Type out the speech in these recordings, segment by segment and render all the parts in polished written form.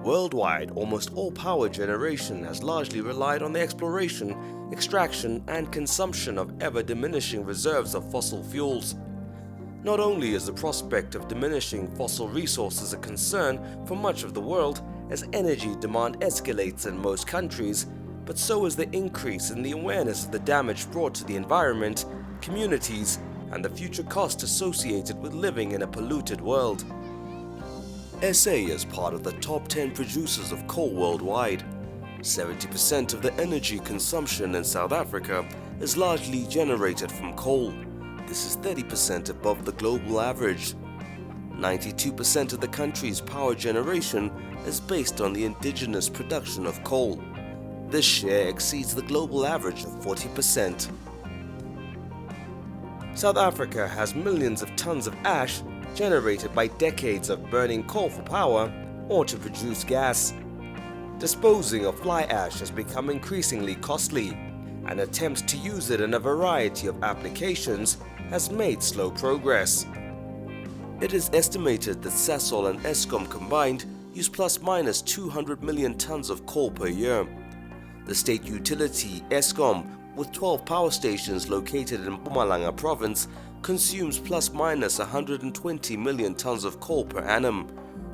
Worldwide, almost all power generation has largely relied on the exploration, extraction, and consumption of ever-diminishing reserves of fossil fuels. Not only is the prospect of diminishing fossil resources a concern for much of the world as energy demand escalates in most countries, but so is the increase in the awareness of the damage brought to the environment, communities, and the future cost associated with living in a polluted world. SA is part of the top 10 producers of coal worldwide. 70% of the energy consumption in South Africa is largely generated from coal. This is 30% above the global average. 92% of the country's power generation is based on the indigenous production of coal. This share exceeds the global average of 40%. South Africa has millions of tons of ash generated by decades of burning coal for power or to produce gas. Disposing of fly ash has become increasingly costly, and attempts to use it in a variety of applications has made slow progress. It is estimated that Sasol and Eskom combined use plus-minus 200 million tons of coal per year. The state utility, Eskom, with 12 power stations located in Mpumalanga province, consumes plus-minus 120 million tons of coal per annum,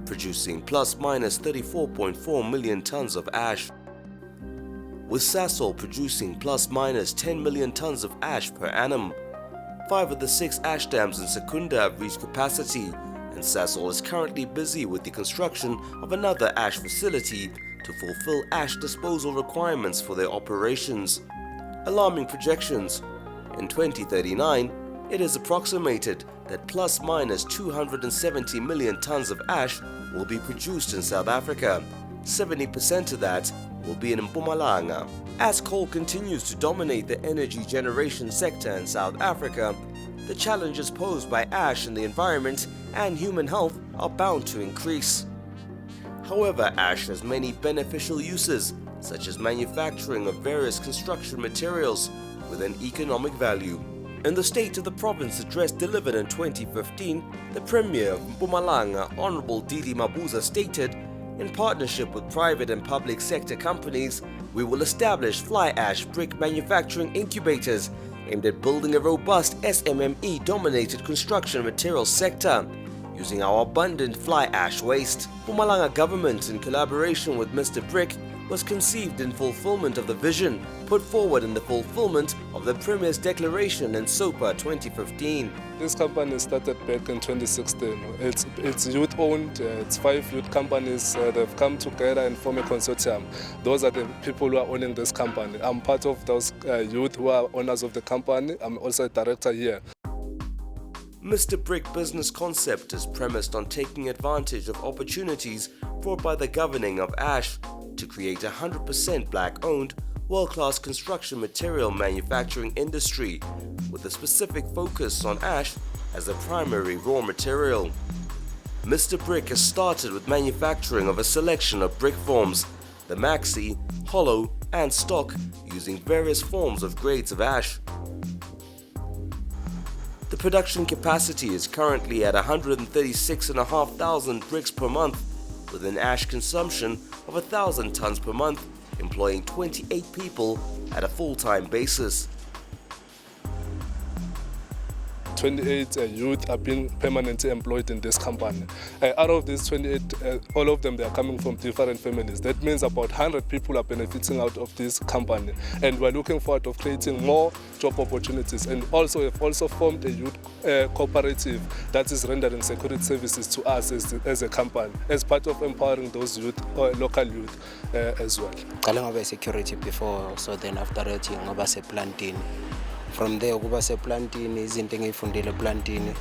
producing plus-minus 34.4 million tons of ash. With Sasol producing plus-minus 10 million tons of ash per annum. 5 of the 6 ash dams in Secunda have reached capacity, and Sasol is currently busy with the construction of another ash facility to fulfill ash disposal requirements for their operations. Alarming projections. In 2039, it is approximated that plus-minus 270 million tons of ash will be produced in South Africa. 70% of that will be in Mpumalanga. As coal continues to dominate the energy generation sector in South Africa, the challenges posed by ash in the environment and human health are bound to increase. However, ash has many beneficial uses, such as manufacturing of various construction materials with an economic value. In the State of the Province address delivered in 2015, the Premier of Mpumalanga, Honorable Didi Mabuza, stated, "In partnership with private and public sector companies, we will establish fly ash brick manufacturing incubators aimed at building a robust SMME-dominated construction materials sector, using our abundant fly ash waste." Mpumalanga government, in collaboration with Mr. Brick, was conceived in fulfillment of the vision put forward in the fulfillment of the Premier's declaration in SOPA 2015. This company started back in 2016. It's youth-owned. It's 5 youth companies. They've come together and form a consortium. Those are the people who are owning this company. I'm part of those youth who are owners of the company. I'm also a director here. Mr. Brick business concept is premised on taking advantage of opportunities brought by the governing of ash to create a 100% black-owned, world-class construction material manufacturing industry with a specific focus on ash as a primary raw material. Mr. Brick has started with manufacturing of a selection of brick forms, the maxi, hollow, and stock, using various forms of grades of ash. The production capacity is currently at 136,500 bricks per month, with an ash consumption of 1,000 tons per month, employing 28 people at a full-time basis. 28 youth are being permanently employed in this company. Out of these 28, all of them, they are coming from different families. That means about 100 people are benefiting out of this company. And we're looking forward to creating more job opportunities. And also, we've also formed a youth cooperative that is rendering security services to us as a company, as part of empowering those youth, local youth as well. I was security before, so then after that, I was planting. From there, kuba seplanting izinto engiyifundile plantini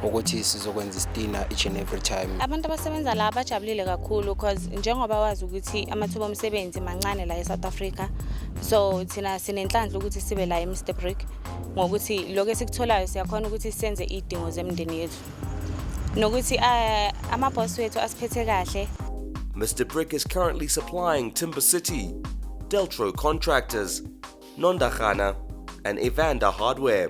ukuthi sizokwenza istina each and every time. Abantu abasebenza la bajabulile kakhulu because njengoba wazi ukuthi amathuba omsebenzi mancane la eSouth Africa, so thina sinenhlanhla ukuthi sibe la eMr Brick ngokuthi lokho esikutholayo siyakhona ukuthi senze idingo zemndeni yethu nokuthi amaboss wethu asiphethe kahle. Mr. Brick is currently supplying Timber City, Deltro Contractors, Nondagana, and Evander Hardware.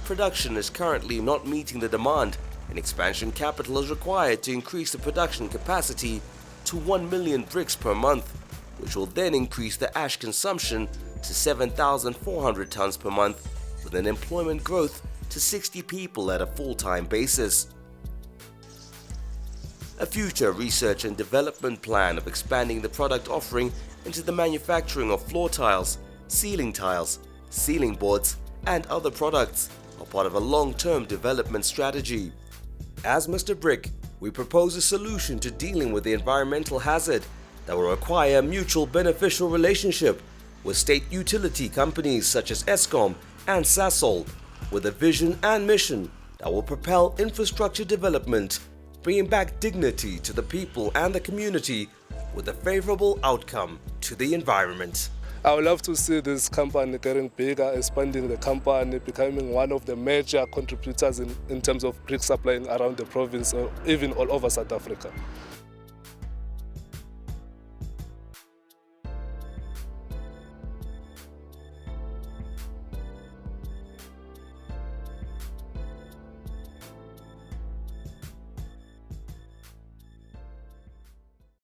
Production is currently not meeting the demand, and expansion capital is required to increase the production capacity to 1 million bricks per month, which will then increase the ash consumption to 7,400 tons per month, with an employment growth to 60 people at a full-time basis. A future research and development plan of expanding the product offering into the manufacturing of floor tiles, ceiling boards, and other products are part of a long-term development strategy. As Mr. Brick, we propose a solution to dealing with the environmental hazard that will require a mutual beneficial relationship with state utility companies such as Eskom and Sasol, with a vision and mission that will propel infrastructure development, bringing back dignity to the people and the community with a favorable outcome to the environment. I would love to see this company getting bigger, expanding the company, becoming one of the major contributors in terms of brick supplying around the province or even all over South Africa.